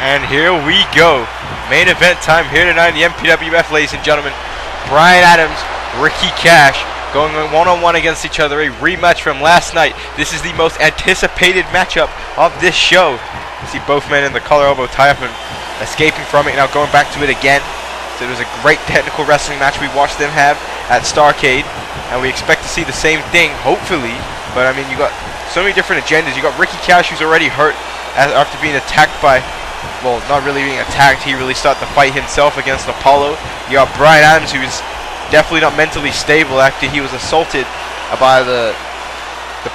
And here we go. Main event time here tonight in the MPWF, ladies and gentlemen. Brian Adams, Ricky Cash going one-on-one against each other. A rematch from last night. This is the most anticipated matchup of this show. You see both men in the collar elbow tie-up and escaping from it. Now going back to it again. So it was a great technical wrestling match we watched them have at Starrcade. And we expect to see the same thing, hopefully. But I mean, you got so many different agendas. You got Ricky Cash, who's already hurt after being attacked by, well, not really being attacked. He really started the fight himself against Apollo. You got Brian Adams, who's definitely not mentally stable after he was assaulted by the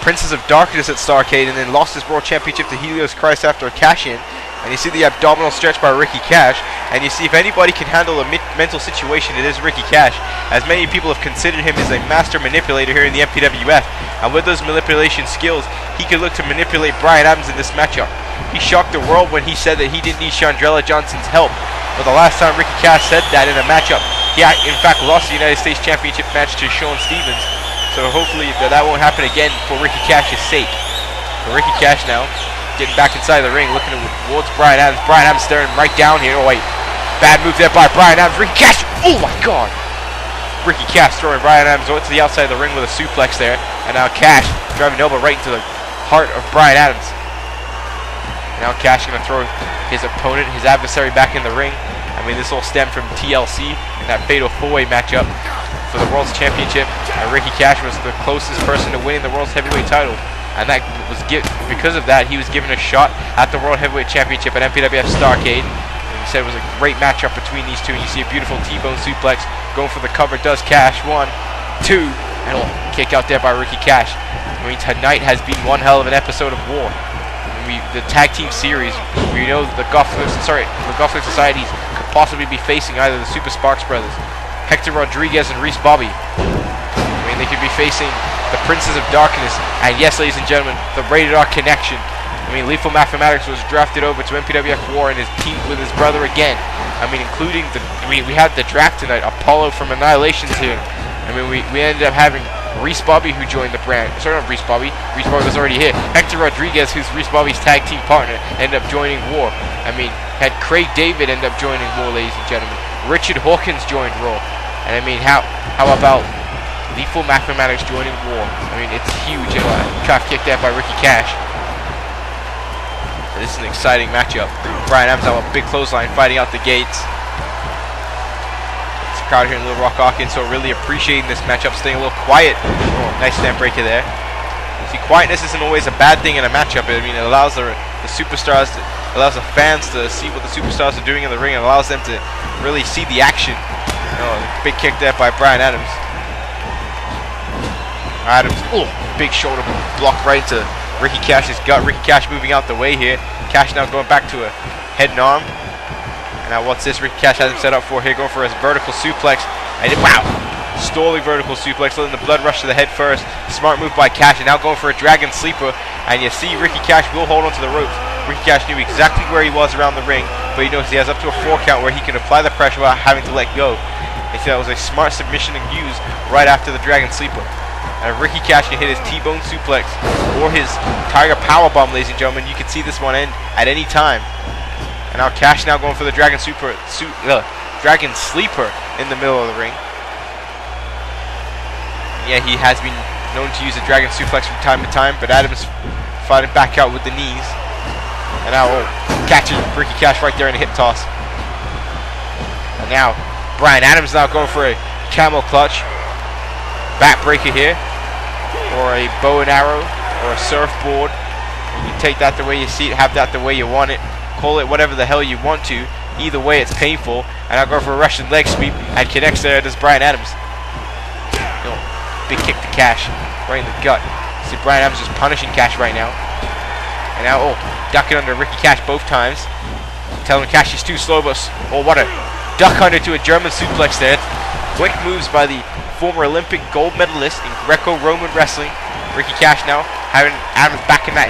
Princes of Darkness at Starrcade and then lost his World Championship to Helios Christ after a cash-in. And you see the abdominal stretch by Ricky Cash, and you see if anybody can handle a mental situation, it is Ricky Cash, as many people have considered him as a master manipulator here in the MPWF. And with those manipulation skills, he could look to manipulate Brian Adams in this matchup. He shocked the world when he said that he didn't need Chandrella Johnson's help. But the last time Ricky Cash said that in a matchup, he in fact lost the United States Championship match to Sean Stevens. So hopefully that won't happen again for Ricky Cash's sake. But Ricky Cash now getting back inside the ring, looking towards Brian Adams. Brian Adams staring right down here. Oh wait, bad move there by Brian Adams. Ricky Cash, oh my god. Ricky Cash throwing Brian Adams to the outside of the ring with a suplex there. And now Cash driving elbow right into the heart of Brian Adams. And now Cash going to throw his opponent, his adversary, back in the ring. I mean, this all stemmed from TLC and that fatal four-way matchup for the World's Championship. And Ricky Cash was the closest person to winning the World's Heavyweight title. And that was because of that, he was given a shot at the World Heavyweight Championship at MPWF Starrcade. And he said it was a great matchup between these two. And you see a beautiful T-bone suplex going for the cover. Does Cash 1, 2, and a kick out there by Ricky Cash. I mean, tonight has been one hell of an episode of War. The tag team series, we know the Gotham Societies could possibly be facing either the Super Sparks brothers, Hector Rodriguez and Reese Bobby. I mean, they could be facing the Princes of Darkness, and yes, ladies and gentlemen, the Rated R Connection. I mean, Lethal Mathematics was drafted over to MPWF WAR and is teamed with his brother again. I mean, including we had the draft tonight. Apollo from Annihilation's here. I mean, we ended up having Reese Bobby, who joined the brand. Sorry, not Reese Bobby. Reese Bobby was already here. Hector Rodriguez, who's Reese Bobby's tag team partner, ended up joining War. I mean, had Craig David end up joining War, ladies and gentlemen. Richard Hawkins joined Raw. And I mean, how about Lethal Mathematics joining War? I mean, it's huge. And trap kick there by Ricky Cash. This is an exciting matchup. Brian Adams have a big clothesline fighting out the gates. It's a crowd here in Little Rock, Arkansas, really appreciating this matchup, staying a little quiet. Oh, nice stand breaker there. See, quietness isn't always a bad thing in a matchup. I mean, it allows the superstars, allows the fans to see what the superstars are doing in the ring, and allows them to really see the action. Oh, big kick there by Brian Adams. Adams, oh, big shoulder block right into Ricky Cash's gut. Ricky Cash moving out the way here. Cash now going back to a head and arm. And now what's this? Ricky Cash has him set up for here, going for his vertical suplex. And wow! Stalling vertical suplex, letting the blood rush to the head first. Smart move by Cash, and now going for a dragon sleeper. And you see Ricky Cash will hold onto the ropes. Ricky Cash knew exactly where he was around the ring, but he knows he has up to a 4 count where he can apply the pressure without having to let go. And so that was a smart submission and use right after the dragon sleeper. And if Ricky Cash can hit his T-bone suplex or his Tiger Powerbomb, ladies and gentlemen, you can see this one end at any time. And now Cash now going for the Dragon Sleeper in the middle of the ring. Yeah, he has been known to use the Dragon Suplex from time to time, but Adams fighting back out with the knees. And now catching Ricky Cash right there in a hip toss. And now Brian Adams now going for a camel clutch. Backbreaker here, or a bow and arrow, or a surfboard. You can take that the way you see it, have that the way you want it, call it whatever the hell you want to. Either way, it's painful. And I'll go for a Russian leg sweep, and connects there. Does Brian Adams? Oh, big kick to Cash, right in the gut. See Brian Adams just punishing Cash right now. And now, oh, ducking under Ricky Cash both times. Telling Cash he's too slow, but oh, what a duck under to a German suplex there. Quick moves by the former Olympic gold medalist in Greco-Roman wrestling. Ricky Cash now having Adams back in that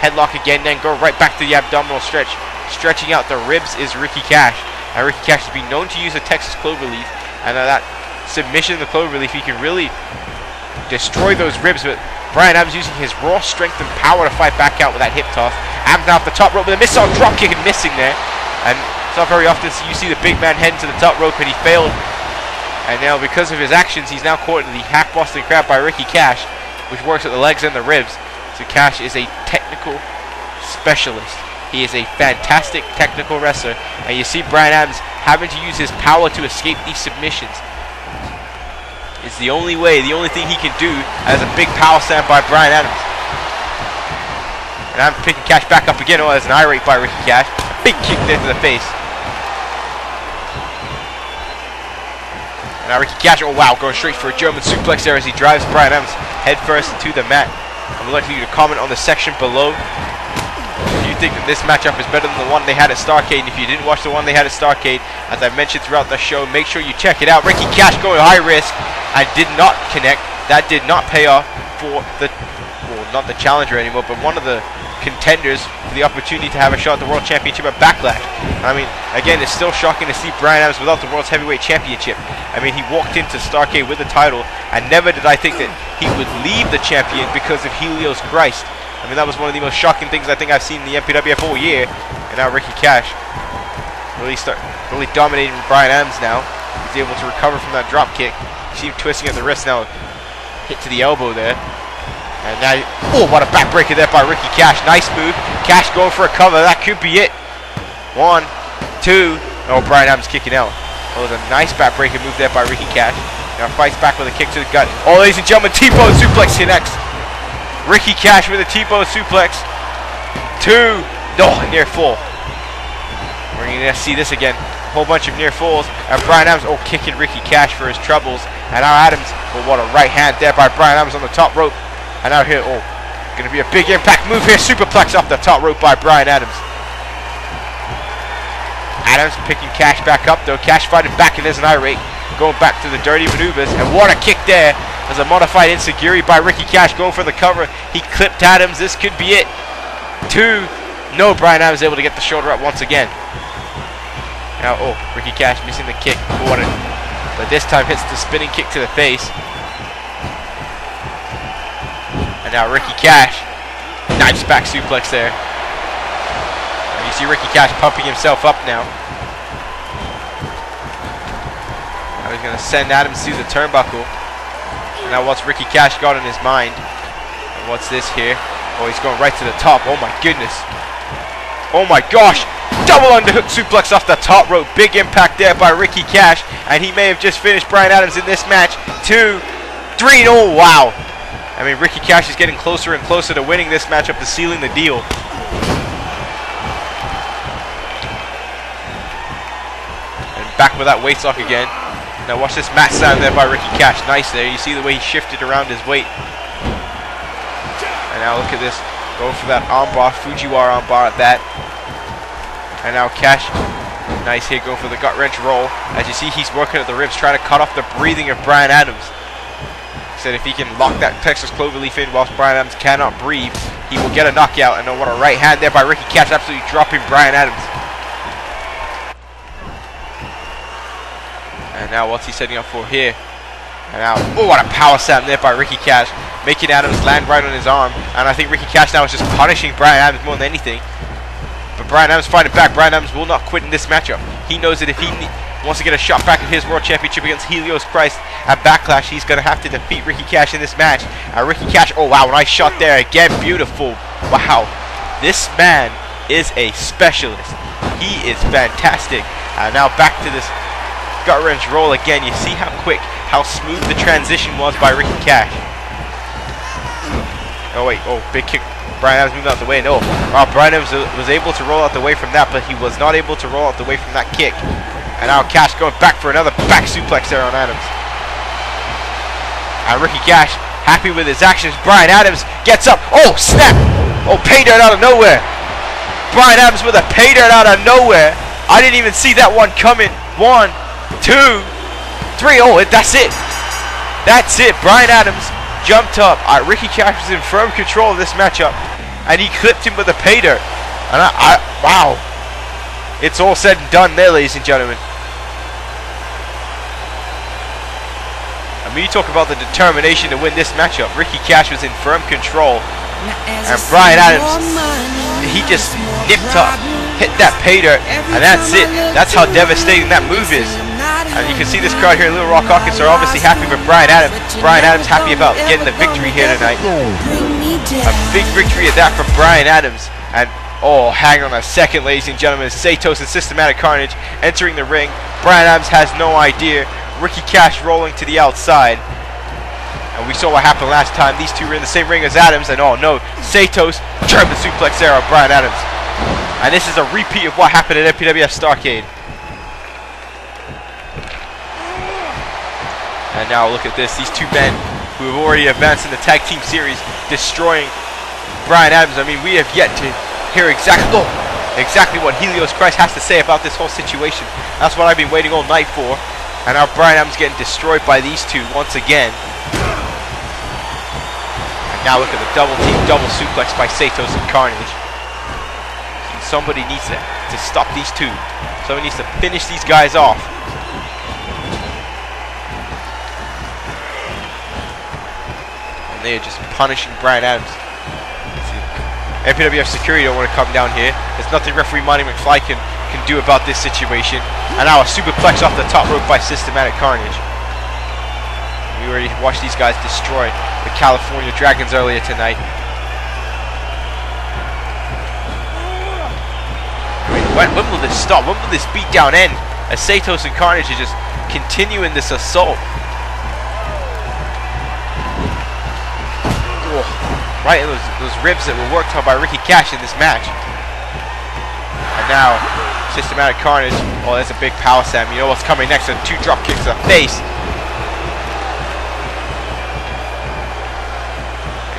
headlock again, then go right back to the abdominal stretch. Stretching out the ribs is Ricky Cash. And Ricky Cash has been known to use a Texas Cloverleaf. And that submission in the Cloverleaf, he can really destroy those ribs. But Brian Adams using his raw strength and power to fight back out with that hip toss. Adams now off the top rope with a missile drop kick and missing there. And it's not very often you see the big man heading to the top rope, and he failed. And now because of his actions, he's now caught in the hack Boston Crab by Ricky Cash, which works at the legs and the ribs. So Cash is a technical specialist. He is a fantastic technical wrestler, and you see Bryan Adams having to use his power to escape these submissions. It's the only way, the only thing he can do as a big power slam by Bryan Adams. And I'm picking Cash back up again. Oh, there's an irate by Ricky Cash. A big kick there to the face. And now Ricky Cash, oh wow, going straight for a German suplex there as he drives Bryan Adams head first to the mat. I'm looking for you to comment on the section below if you think that this matchup is better than the one they had at Starrcade. And if you didn't watch the one they had at Starrcade, as I mentioned throughout the show, make sure you check it out. Ricky Cash going high risk and did not connect. That did not pay off for the, well, not the challenger anymore, but one of the contenders for the opportunity to have a shot at the World Championship at Backlash. I mean, again, it's still shocking to see Bryan Adams without the World's Heavyweight Championship. I mean, he walked into Starrcade with the title, and never did I think that he would leave the champion because of Helios Christ. I mean, that was one of the most shocking things I think I've seen in the MPWF all year. And now Ricky Cash really dominating Bryan Adams now. He's able to recover from that drop kick. You see him twisting at the wrist now. Hit to the elbow there. And now, oh, what a backbreaker there by Ricky Cash. Nice move. Cash going for a cover. That could be it. 1, 2. Oh, Bryan Adams kicking out. Oh, it was a nice backbreaker move there by Ricky Cash. Now fights back with a kick to the gut. Oh, ladies and gentlemen, T-bone suplex connects. Ricky Cash with a T-bone suplex. 2. Oh, near fall. We're going to see this again. A whole bunch of near falls. And Bryan Adams, oh, kicking Ricky Cash for his troubles. And now Adams, oh, what a right hand there by Bryan Adams on the top rope. And now here, oh, going to be a big impact move here. Superplex off the top rope by Bryan Adams. Adams picking Cash back up though. Cash fighting back, and there's an irate. Going back to the dirty maneuvers. And what a kick there. There's a modified enziguri by Ricky Cash going for the cover. He clipped Adams. This could be it. 2. No, Bryan Adams able to get the shoulder up once again. Now, oh, Ricky Cash missing the kick. But this time hits the spinning kick to the face. And now Ricky Cash, nice back suplex there. And you see Ricky Cash pumping himself up now. Now he's going to send Adams through the turnbuckle. And now what's Ricky Cash got in his mind? And what's this here? Oh, he's going right to the top. Oh my goodness. Oh my gosh. Double underhook suplex off the top rope. Big impact there by Ricky Cash. And he may have just finished Bryan Adams in this match. 2, 3. Oh wow. I mean, Ricky Cash is getting closer and closer to winning this matchup, to sealing the deal. And back with that weight lock again. Now watch this mat slam there by Ricky Cash. Nice there. You see the way he shifted around his weight. And now look at this. Going for that armbar, Fujiwara armbar at that. And now Cash, nice here, go for the gut wrench roll. As you see, he's working at the ribs, trying to cut off the breathing of Bryan Adams. Said if he can lock that Texas Cloverleaf in whilst Bryan Adams cannot breathe, he will get a knockout. And what a right hand there by Ricky Cash, absolutely dropping Bryan Adams. And now what's he setting up for here? And now, oh, what a power slam there by Ricky Cash, making Adams land right on his arm. And I think Ricky Cash now is just punishing Bryan Adams more than anything. But Bryan Adams fighting back. Bryan Adams will not quit in this matchup. He knows that if he wants to get a shot back at his World Championship against Helios Christ at Backlash, he's going to have to defeat Ricky Cash in this match. Ricky Cash, oh wow, nice shot there. Again, beautiful. Wow. This man is a specialist. He is fantastic. Now back to this gut wrench roll again. You see how quick, how smooth the transition was by Ricky Cash. Oh wait, oh, big kick. Bryan Adams moving out the way. No, Bryan Adams was able to roll out the way from that, but he was not able to roll out the way from that kick. And now Cash going back for another back suplex there on Adams. And Ricky Cash happy with his actions. Bryan Adams gets up. Oh, snap! Oh, pay dirt out of nowhere. Bryan Adams with a pay dirt out of nowhere. I didn't even see that one coming. 1, 2, 3. Oh, that's it. That's it. Bryan Adams jumped up. Ricky Cash was in firm control of this matchup, and he clipped him with a pay dirt. And wow. It's all said and done there, ladies and gentlemen. I mean, you talk about the determination to win this matchup. Ricky Cash was in firm control, and Bryan Adams, he just nipped up hit that pay dirt, and that's it. That's how devastating that move is. And you can see this crowd here in Little Rock, Arkansas are obviously happy with Brian Adams. Brian Adams happy about getting the victory here tonight. A big victory at that for Brian Adams. And oh, hang on a second, ladies and gentlemen. Satos and Systematic Carnage entering the ring. Brian Adams has no idea. Ricky Cash rolling to the outside. And we saw what happened last time. These two were in the same ring as Adams. And oh no, Satos, German suplex there on Brian Adams. And this is a repeat of what happened at MPWF Starrcade. And now look at this. These two men who have already advanced in the tag team series destroying Brian Adams. I mean, we have yet to hear exactly what Helios Christ has to say about this whole situation. That's what I've been waiting all night for. And now Brian Adams getting destroyed by these two once again. And now look at the double team, double suplex by Satos and Carnage. Somebody needs to stop these two. Somebody needs to finish these guys off. And they are just punishing Brian Adams. MPWF security don't want to come down here. There's nothing referee Monty McFly can do about this situation. And now a superplex off the top rope by Systematic Carnage. We already watched these guys destroy the California Dragons earlier tonight. When will this stop? When will this beatdown end? As Satos and Carnage are just continuing this assault. Oh, right in those ribs that were worked on by Ricky Cash in this match. And now, Systematic Carnage. Oh, that's a big power slam. You know what's coming next? Two drop kicks to the face.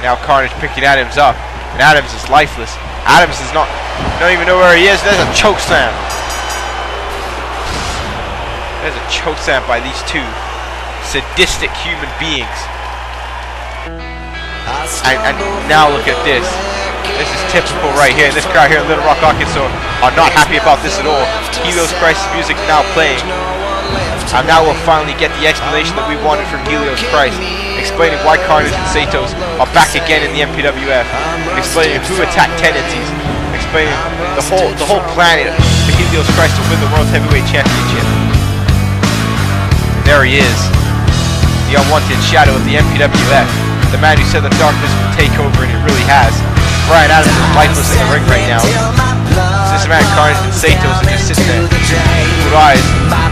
And now Carnage picking Adams up. And Adams is lifeless. Adams is don't even know where he is. There's a choke slam. There's a choke slam by these two sadistic human beings. And now look at this. This is typical right here. This crowd here in Little Rock, Arkansas are not happy about this at all. Helios Christ's music now playing. And now we'll finally get the explanation that we wanted from Helios Christ, explaining why Carnage and Satos are back again in the MPWF, explaining who attacked tendencies, explaining the whole planet for Helios Christ to win the World Heavyweight Championship. And there he is, the unwanted shadow of the MPWF, the man who said the darkness would take over, and it really has. Brian Adams is lifeless in the ring right now. Systematic Carnage and Satos are just sitting there with eyes,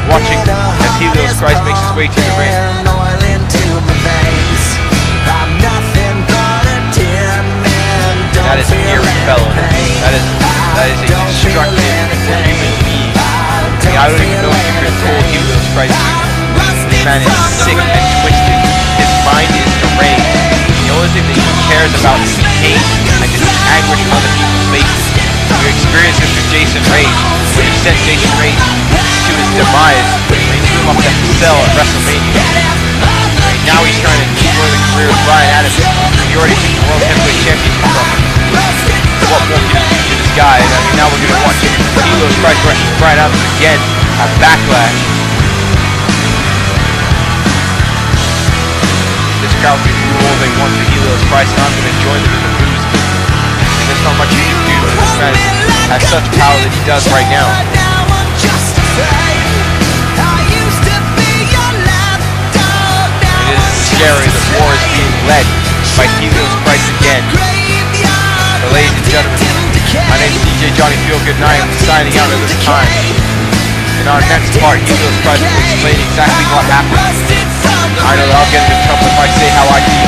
watching as Helios Christ makes his way to the ring. That is an eerie fellow. That is a destructive human being. I don't even know if you could have told Helios Christ. This man is sick and twisted. His mind is deranged. The only thing that he cares about is hate and just anguish on other people's faces. We experienced this with Jason Rage, when he sent Jason Rage to his demise when he threw him off that cell at WrestleMania. Now he's trying to destroy the career of Brian Adams. He already took the World Heavyweight Championship from him. What more can you do to this guy? And I mean, now we're going to watch Helios Christ versus Brian Adams again at Backlash. This crowd can do all they want to Helios Christ, and I'm going to join them in the booze. There's not much you can do, but this man has such power that he does right now. It is scary that war is being led by Helios Christ again. But ladies and gentlemen, my name is DJ Johnny Feelgood, and I am signing out at this time. In our next part, Helios Christ will explain exactly what happened. I know that I'll get into trouble if I say how I feel.